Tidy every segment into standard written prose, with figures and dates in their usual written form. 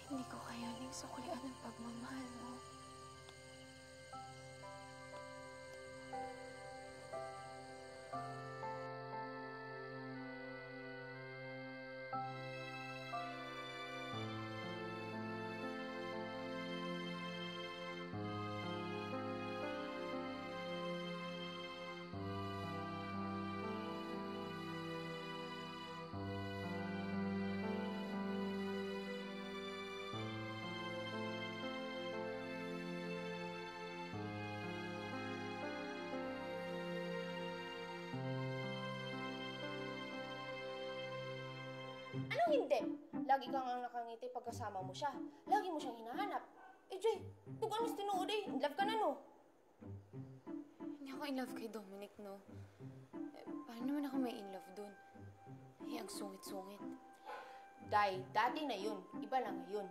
Hindi ko kayaning suklian ang pagmamahal mo. Anong hindi? Lagi kang ang nakangiti pagkasama mo siya. Lagi mo siyang hinahanap. Eh, Jay, tugan mas tinuod eh. In love ka na, no? Hindi ako in love kay Dominic, no? Paano naman ako may in love dun? Eh, ang sungit-sungit. Day, dati na yun. Iba lang ngayon.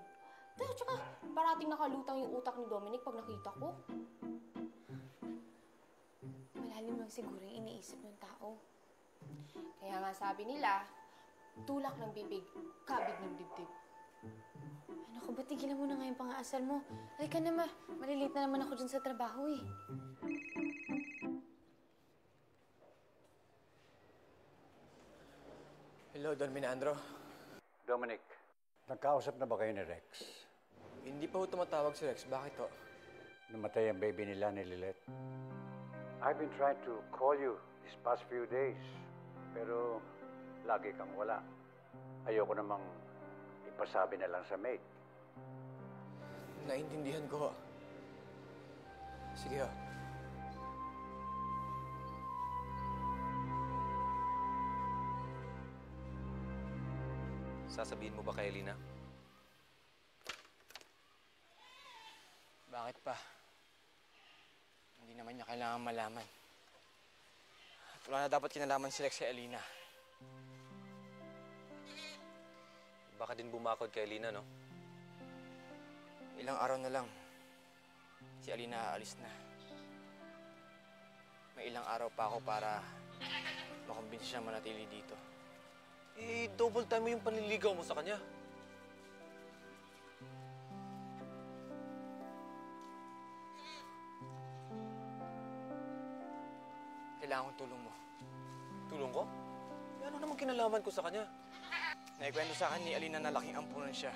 Tsaka, parating nakalutang yung utak ni Dominic pag nakita ko. Malalim lang siguro yung iniisip ng tao. Kaya nga sabi nila, tulak ng bibig, kabig ng dibdib. Ano ko ba, tigilan mo na nga yung pang-aasal mo. Halika na, ma. Malilate na naman ako dyan sa trabaho, eh. Hello, Don Minandro. Dominic, nagkausap na ba kayo ni Rex? Hindi pa ho tumatawag si Rex. Bakit ho? Namatay ang baby nila ni Lilith. I've been trying to call you these past few days, pero lagi kang wala. Ayoko namang ipasabi na lang sa maid. Naintindihan ko ho. Sige ho. Sasabihin mo ba kay Alina? Bakit pa? Hindi naman niya kailangan malaman. At wala na dapat kinalaman si Rex kay Alina. Baka din bumakod kay Alina, no? Ilang araw na lang, si Alina aalis na. May ilang araw pa ako para makumbinsi siya manatili dito. Eh, double time mo yung panliligaw mo sa kanya. Kailangan kong tulong mo. Tulong ko? Eh, ano naman kinalaman ko sa kanya? Naikwento sa akin ni Alina na laking ampunan siya.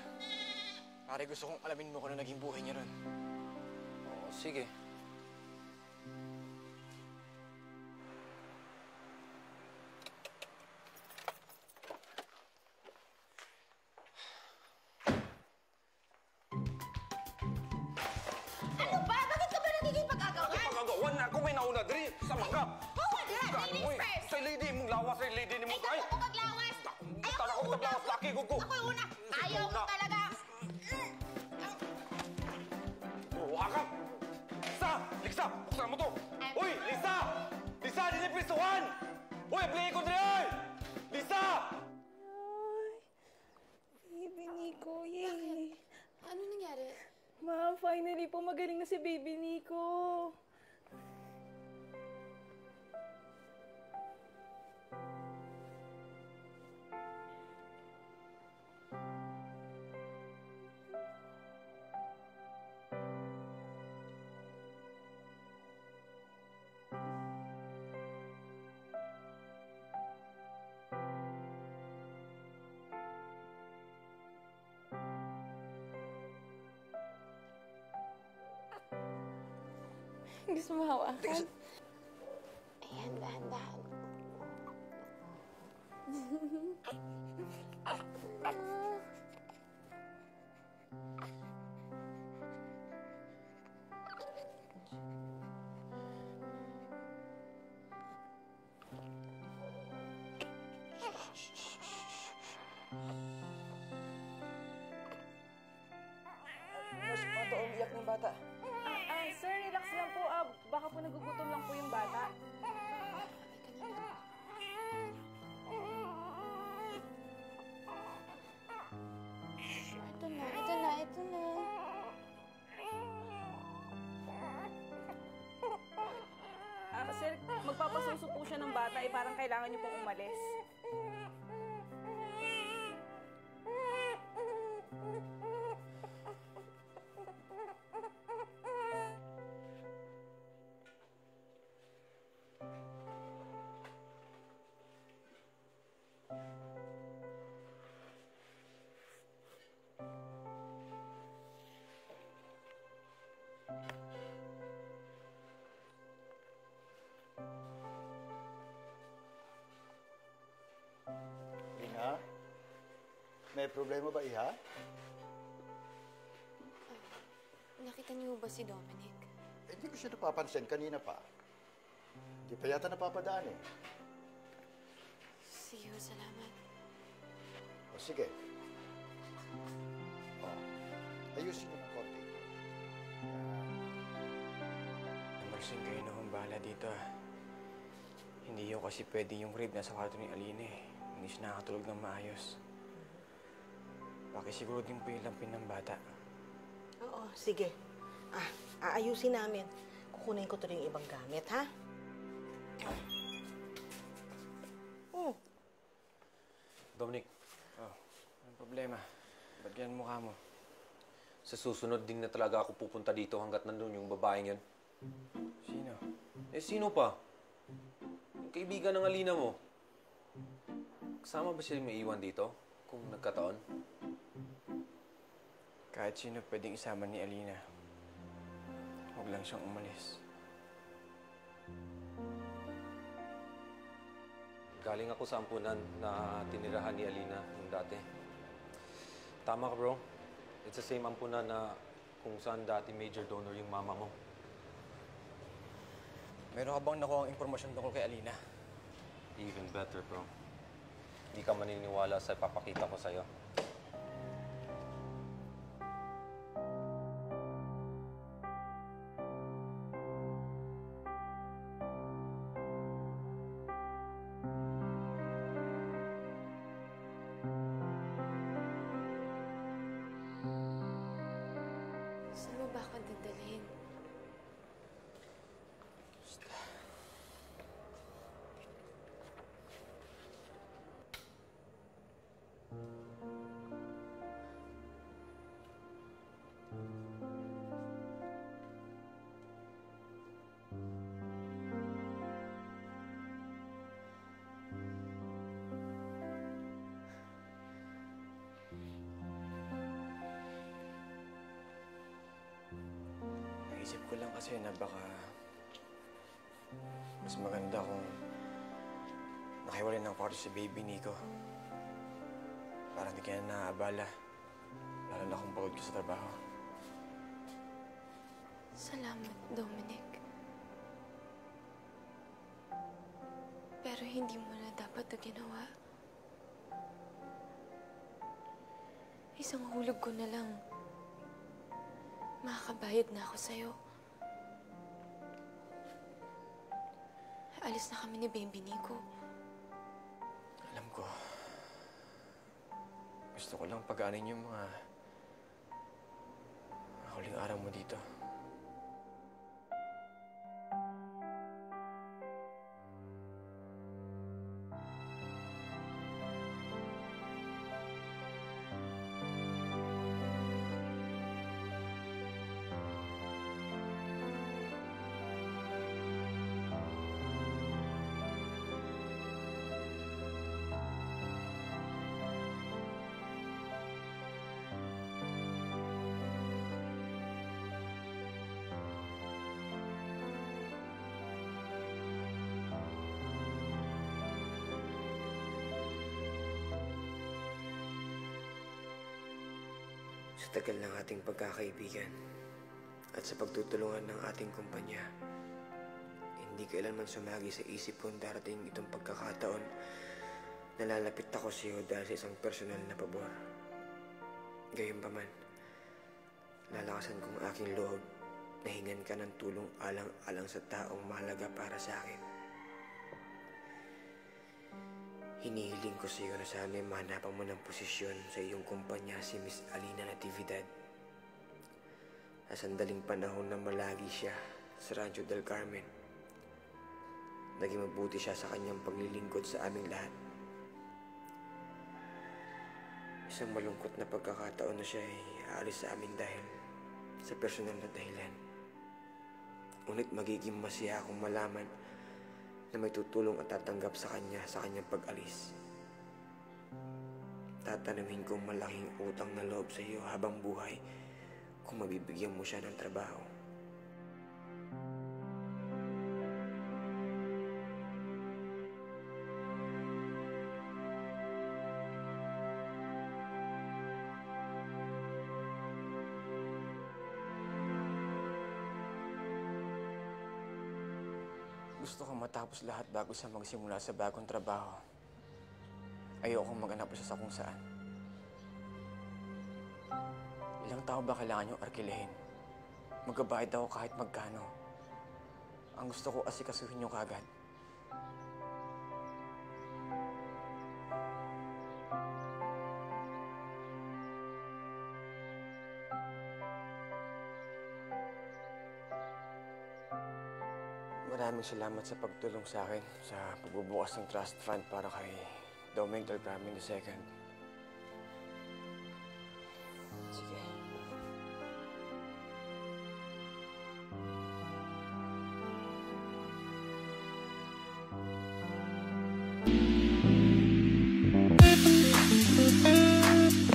Pare, gusto kong alamin mo kung ano naging buhay niya ron. Oo, sige. Ano ba? Bakit ka ba nagiging pag-agawan? Pagkagawan na ako may nauna diri sa mangga. Wala! Ladies first! Sa lady mong lawas, sa lady ni mo. Ay, ako maglawas! Ay, Tara ko maglawas, laki ko ko. Ako yung una! Ayaw mo talaga! Wakak! Lisa! Lisa! Buksan mo to! Uy! Lisa! Lisa! Di na pistuhan! Uy! Play ko diri! Oy! Lisa! Ay, baby Nico, yay! Ano nangyari? Ma'am, finally po magaling na si baby Nico. Gusto mo hawakan? Ayan, dahan-dahan. Nurse, pato umiyak ng bata. Sir, relax lang po. Baka po nagugutom lang po yung bata. Ito na, ito na, ito na. Sir, magpapasuso po siya ng bata. Parang kailangan niyo pong umalis. May problema ba, Iha? Nakita niyo ba si Dominic? Hindi ko siya napapansin kanina pa. Hindi pa yata napapadaan eh. See you, salamat. O sige. O, ayusin mo ng konti. Marsing kayo na akong bahala dito ah. Hindi yun kasi pwede yung rib nasa kwarto ni Alina eh. Hindi siya nakakatulog ng maayos. Pakisiguro din po yung lampin ng bata. Oo, sige. Aayusin namin. Kukunin ko tuloy yung ibang gamit, ha? Oh, Dominic, Anong problema? Ba't ganyan mukha mo? sa susunod din na talaga ako pupunta dito hanggat nandun yung babaeng yun. Sino? Eh, sino pa? Yung kaibigan ng Alina mo. Kasama ba siya may iwan dito? Kung nagkataon? Kahit sino pwedeng isama ni Alina. Huwag lang siyang umalis. Galing ako sa ampunan na tinirahan ni Alina nung dati. Tama ka, bro. It's the same ampunan na kung saan dati major donor yung mama mo. Meron ka bang nakuha ang impormasyon tungkol kay Alina? Even better, bro. Hindi ka maniniwala sa ipapakita ko sa'yo. Saan mo ba ako dadalhin? Naisip ko lang kasi na baka mas maganda kung nakiwalay ng kwarto si Baby Nico. Para hindi kaya naaabala. Lalo na kung pagod ka sa trabaho. Salamat, Dominic. Pero hindi mo na dapat ito ginawa. Isang hulog ko na lang. Makakabayad na ako sa'yo. Alis na kami ni Baby Nico. Alam ko. Gusto ko lang pagaanin yung mga huling araw mo dito. Sa tagal ng ating pagkakaibigan at sa pagtutulungan ng ating kumpanya, hindi kailanman sumagi sa isip kong darating itong pagkakataon na lalapit ako sa iyo dahil sa isang personal na pabor. Gayunpaman, lalakasan kong aking loob na hingan ka ng tulong alang-alang sa taong mahalaga para sa akin. Hinihiling ko sa iyo na sana mahanapan mo ng posisyon sa iyong kumpanya si Miss Alina Natividad. Sa sandaling panahon na malagi siya sa Rancho del Carmen, naging mabuti siya sa kanyang paglilingkod sa aming lahat. Isang malungkot na pagkakataon na siya ay aalis sa amin dahil sa personal na dahilan. Ngunit magiging masaya akong malaman na may tutulong at tatanggap sa kanyang pag-alis. Tatanamin kong malaking utang na loob sa iyo habang buhay kung mabibigyan mo siya ng trabaho. Gusto ko matapos lahat bago siya magsimula sa bagong trabaho. Ayokong maganap siya sa kung saan. Ilang tao ba kailangan niyong arkilehin? Magbabayad ako kahit magkano. Ang gusto ko asikasuhin niyo kagad. Maraming salamat sa pagtulong sa akin sa pagbubukas ng trust fund para kay Doming del Carmen II.